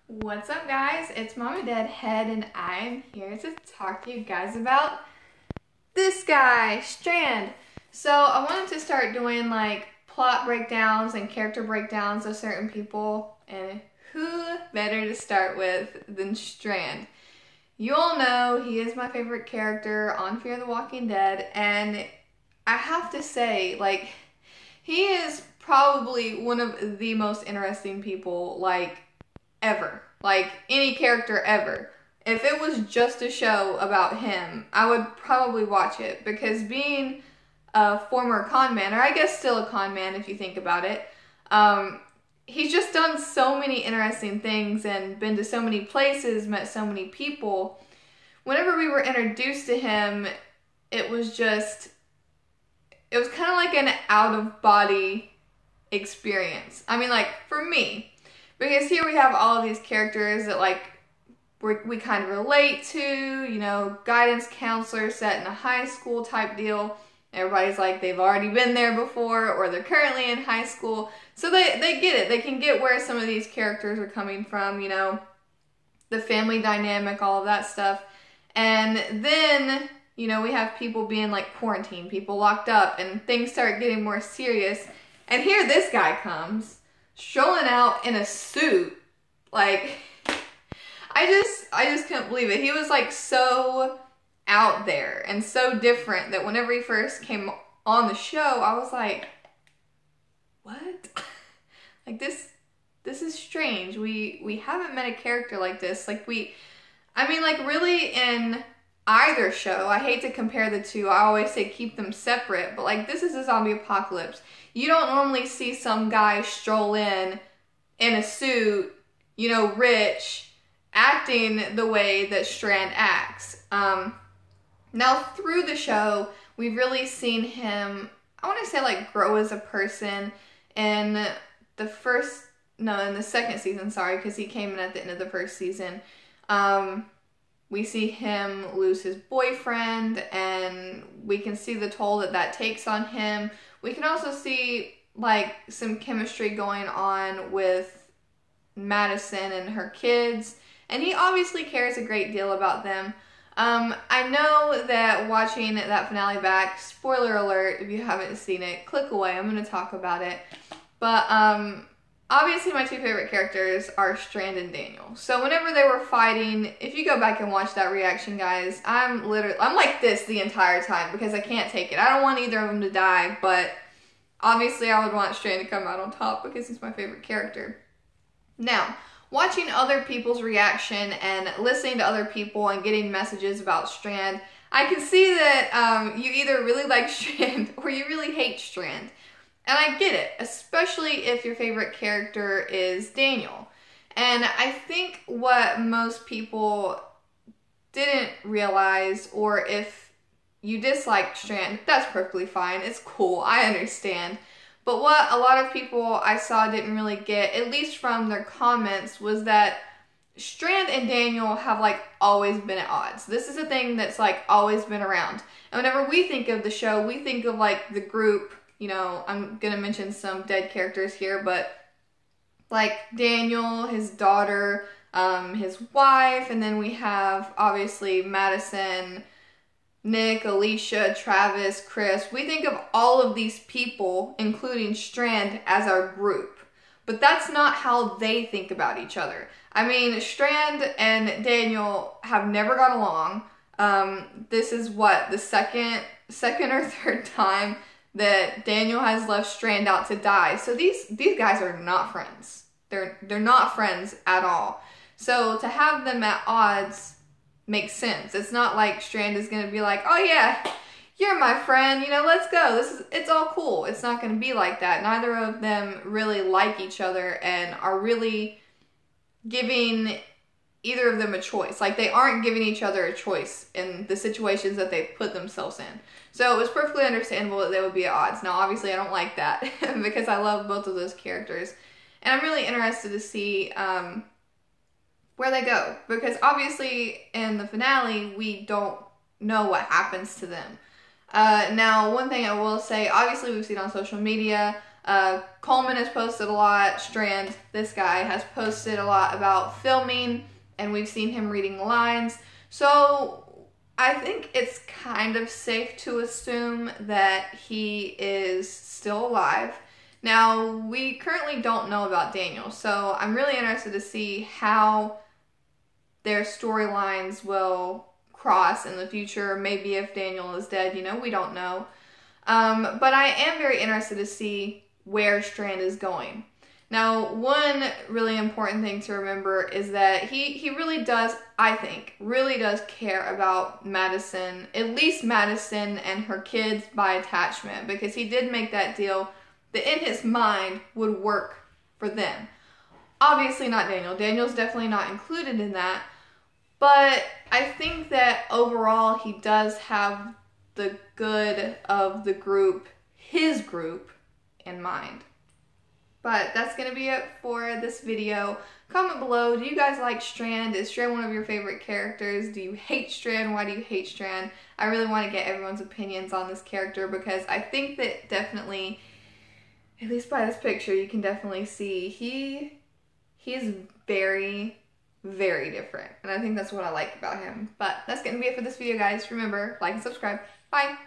What's up, guys? It's Mama Deadhead and I'm here to talk to you guys about this guy, Strand. So I wanted to start doing like plot breakdowns and character breakdowns of certain people, and who better to start with than Strand? You all know he is my favorite character on Fear the Walking Dead, and I have to say, like, he is probably one of the most interesting people, like, ever. Like, any character ever. If it was just a show about him, I would probably watch it, because being a former con man, or I guess still a con man if you think about it, he's just done so many interesting things and been to so many places, met so many people. Whenever we were introduced to him, it was kind of like an out-of-body experience. I mean, like, for me. Because here we have all of these characters that, like, we kind of relate to, you know, guidance counselor set in a high school type deal. Everybody's like, they've already been there before, or they're currently in high school. So they get it. They can get where some of these characters are coming from, you know, the family dynamic, all of that stuff. And then, you know, we have people being, like, quarantined, people locked up, and things start getting more serious. And here this guy comes, strolling out in a suit. Like, I just couldn't believe it. He was, like, so out there and so different that whenever he first came on the show, I was like, what? Like, this is strange. We haven't met a character like this. Like, I mean, like, really in either show, I hate to compare the two. I always say keep them separate, but, like, this is a zombie apocalypse. You don't normally see some guy stroll in a suit, you know, rich, acting the way that Strand acts. Now, through the show, we've really seen him, I want to say, like, grow as a person in in the second season, sorry, because he came in at the end of the first season. We see him lose his boyfriend, and we can see the toll that takes on him. We can also see, like, some chemistry going on with Madison and her kids, and he obviously cares a great deal about them. I know that watching that finale back, spoiler alert, if you haven't seen it, click away, I'm going to talk about it. But, obviously my two favorite characters are Strand and Daniel. So whenever they were fighting, if you go back and watch that reaction, guys, I'm like this the entire time because I can't take it. I don't want either of them to die, but obviously I would want Strand to come out on top because he's my favorite character. Now, watching other people's reaction and listening to other people and getting messages about Strand, I can see that you either really like Strand or you really hate Strand. And I get it, especially if your favorite character is Daniel. And I think what most people didn't realize, or if you dislike Strand, that's perfectly fine. It's cool. I understand. But what a lot of people I saw didn't really get, at least from their comments, was that Strand and Daniel have, like, always been at odds. This is a thing that's, like, always been around. And whenever we think of the show, we think of, like, the group. You know, I'm going to mention some dead characters here, but like Daniel, his daughter, his wife, and then we have obviously Madison, Nick, Alicia, Travis, Chris. We think of all of these people, including Strand, as our group. But that's not how they think about each other. I mean, Strand and Daniel have never got along. This is what, the second or third time that Daniel has left Strand out to die. So these guys are not friends. They're not friends at all. So to have them at odds makes sense. It's not like Strand is going to be like, oh yeah, you're my friend, you know, let's go. It's all cool. It's not going to be like that. Neither of them really like each other and are really giving either of them a choice. Like, they aren't giving each other a choice in the situations that they've put themselves in. So it was perfectly understandable that they would be at odds. Now, obviously, I don't like that because I love both of those characters. And I'm really interested to see where they go. Because obviously, in the finale, we don't know what happens to them. Now, one thing I will say, obviously, we've seen on social media, Coleman has posted a lot. Strand, this guy, has posted a lot about filming, and we've seen him reading lines. So I think it's kind of safe to assume that he is still alive. Now, we currently don't know about Daniel, so I'm really interested to see how their storylines will cross in the future. Maybe if Daniel is dead, you know, we don't know. But I am very interested to see where Strand is going. Now, one really important thing to remember is that he really does, I think, really does care about Madison, at least Madison and her kids by attachment, because he did make that deal that in his mind would work for them. Obviously not Daniel. Daniel's definitely not included in that, but I think that overall he does have the good of the group, his group, in mind. But that's going to be it for this video. Comment below, do you guys like Strand? Is Strand one of your favorite characters? Do you hate Strand? Why do you hate Strand? I really want to get everyone's opinions on this character because I think that definitely, at least by this picture, you can definitely see he is very, very different. And I think that's what I like about him. But that's going to be it for this video, guys. Remember, like and subscribe. Bye!